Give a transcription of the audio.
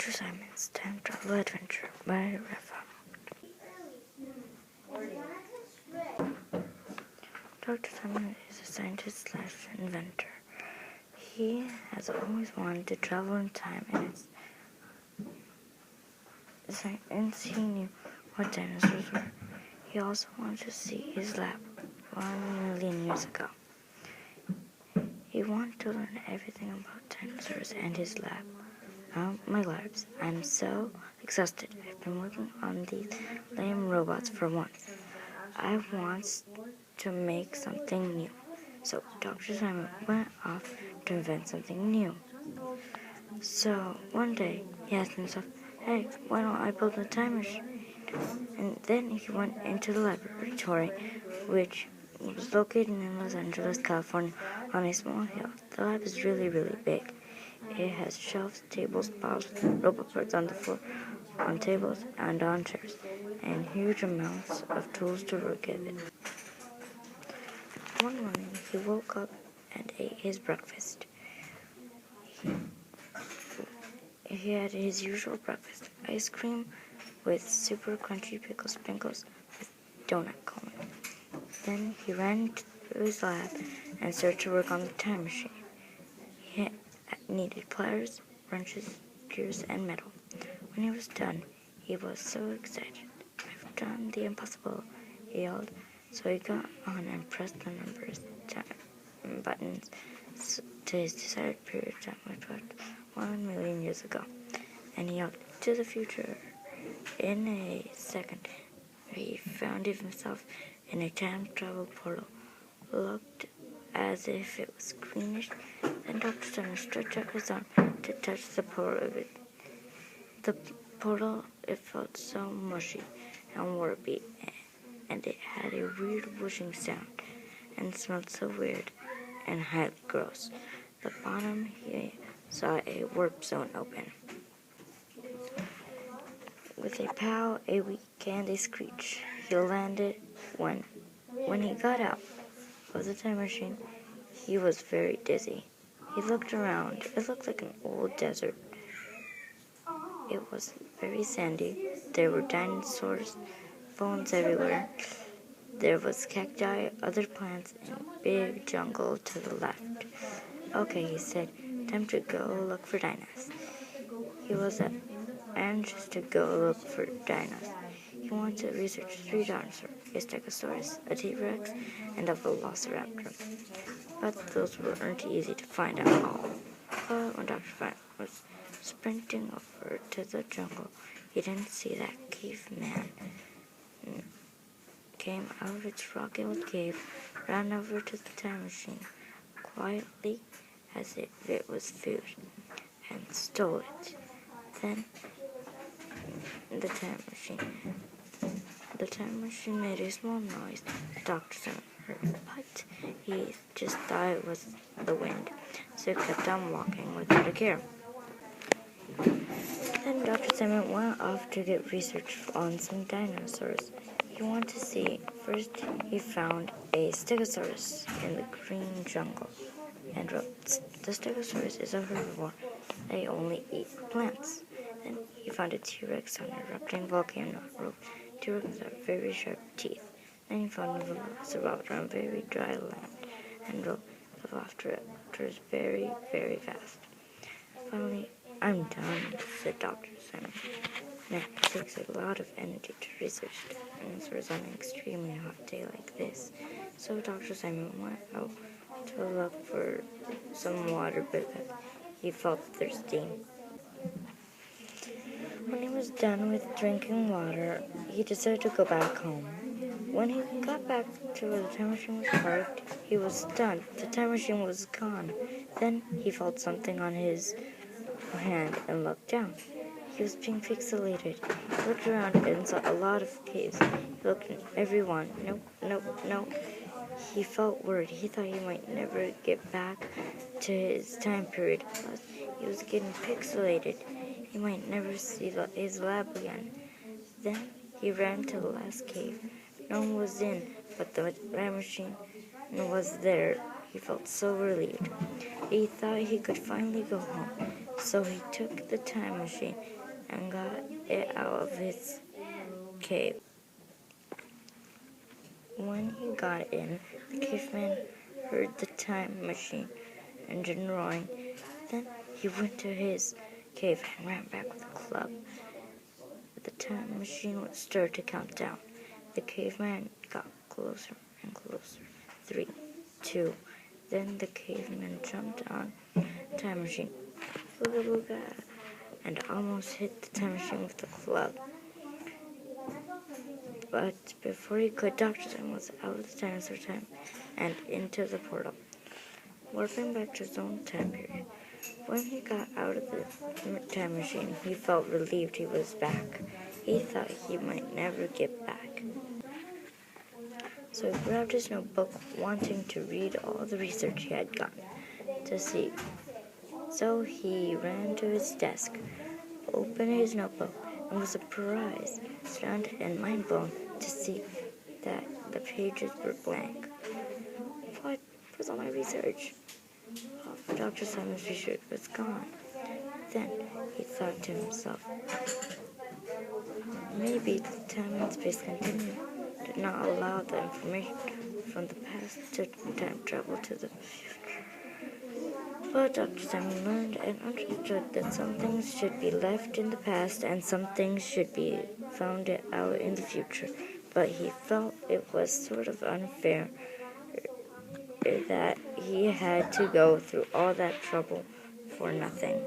Dr. Simon's Time Travel Adventure by Rafa. Dr. Simon is a scientist slash inventor. He has always wanted to travel in time, and he knew what dinosaurs were. He also wanted to see his lab 1,000,000 years ago. He wanted to learn everything about dinosaurs and his lab. My labs. I'm so exhausted. I've been working on these lame robots for months. I want to make something new. So Dr. Simon went off to invent something new. So one day he asked himself, hey, why don't I build a time machine? And then he went into the laboratory, which was located in Los Angeles, California, on a small hill. The lab is really, really big. It has shelves, tables, bottles, robot parts on the floor, on tables, and on chairs, and huge amounts of tools to work at it. One morning, he woke up and ate his breakfast. He had his usual breakfast, ice cream with super crunchy pickle sprinkles with donut cone. Then he ran to his lab and started to work on the time machine. He needed pliers, wrenches, gears, and metal. When he was done, he was so excited. I've done the impossible, he yelled. So he got on and pressed the numbers, buttons to his desired period of time, which was 1,000,000 years ago. And he yelled, to the future. In a second, he found himself in a time travel portal. Looked as if it was greenish. Then Dr. Simon stretched out his arm to touch the portal of it. The portal, it felt so mushy and warpy, and it had a weird whooshing sound, and smelled so weird and highly gross. At the bottom, he saw a warp zone open. With a pow, a wheak, and a screech, he landed. When he got out of the time machine, he was very dizzy. He looked around. It looked like an old desert. It was very sandy. There were dinosaurs, bones everywhere. There was cacti, other plants, and a big jungle to the left. Okay, he said, time to go look for dinos. He was anxious to go look for dinos. He wanted to research 3 dinosaurs, a stegosaurus, a T-Rex, and a velociraptor. But those weren't easy to find at all. But when Dr. Simon was sprinting over to the jungle, he didn't see that caveman. Came out of its rocky old cave, ran over to the time machine, quietly as if it was food, and stole it. Then the time machine made a small noise. Dr. Simon heard, but he just thought it was the wind, so he kept on walking without a care. Then Dr. Simon went off to get research on some dinosaurs. He wanted to see. First, he found a stegosaurus in the green jungle and wrote, the stegosaurus is a herbivore. They only eat plants. Then he found a T-Rex on a erupting volcano. Wrote, T-Rex have very sharp teeth. Then he found a velociraptor on very dry land and wrote, the velociraptor is very, very fast. Finally, I'm done, said Dr. Simon. Now, it takes a lot of energy to research dinosaurs on an extremely hot day like this. So Dr. Simon went out to look for some water because he felt thirsty. When he was done with drinking water, he decided to go back home. When he got back to where the time machine was parked, he was stunned. The time machine was gone. Then he felt something on his hand and looked down. He was being pixelated. He looked around and saw a lot of caves. He looked in every one. Nope. He felt worried. He thought he might never get back to his time period. Plus, he was getting pixelated. He might never see his lab again. Then he ran to the last cave. No one was in, but the time machine was there. He felt so relieved. He thought he could finally go home. So he took the time machine and got it out of his cave. When he got in, the caveman heard the time machine engine roaring. Then he went to his cave and ran back with a club. The time machine would start to count down. The caveman got closer and closer. 3, 2. Then the caveman jumped on the time machine. Booga booga. And almost hit the time machine with the club. But before he could, Dr. Time was out of the dinosaur time and into the portal, warping back to his own time period. When he got out of the time machine, he felt relieved he was back. He thought he might never get back. So he grabbed his notebook, wanting to read all the research he had gotten to see. So he ran to his desk, opened his notebook, and was surprised, stunned, and mind-blown to see that the pages were blank. What was all my research? Half of Dr. Simon's research was gone. Then he thought to himself, maybe the time and space continuum did not allow the information from the past to time travel to the future. But Dr. Simon learned and understood that some things should be left in the past and some things should be found out in the future. But he felt it was sort of unfair that he had to go through all that trouble for nothing.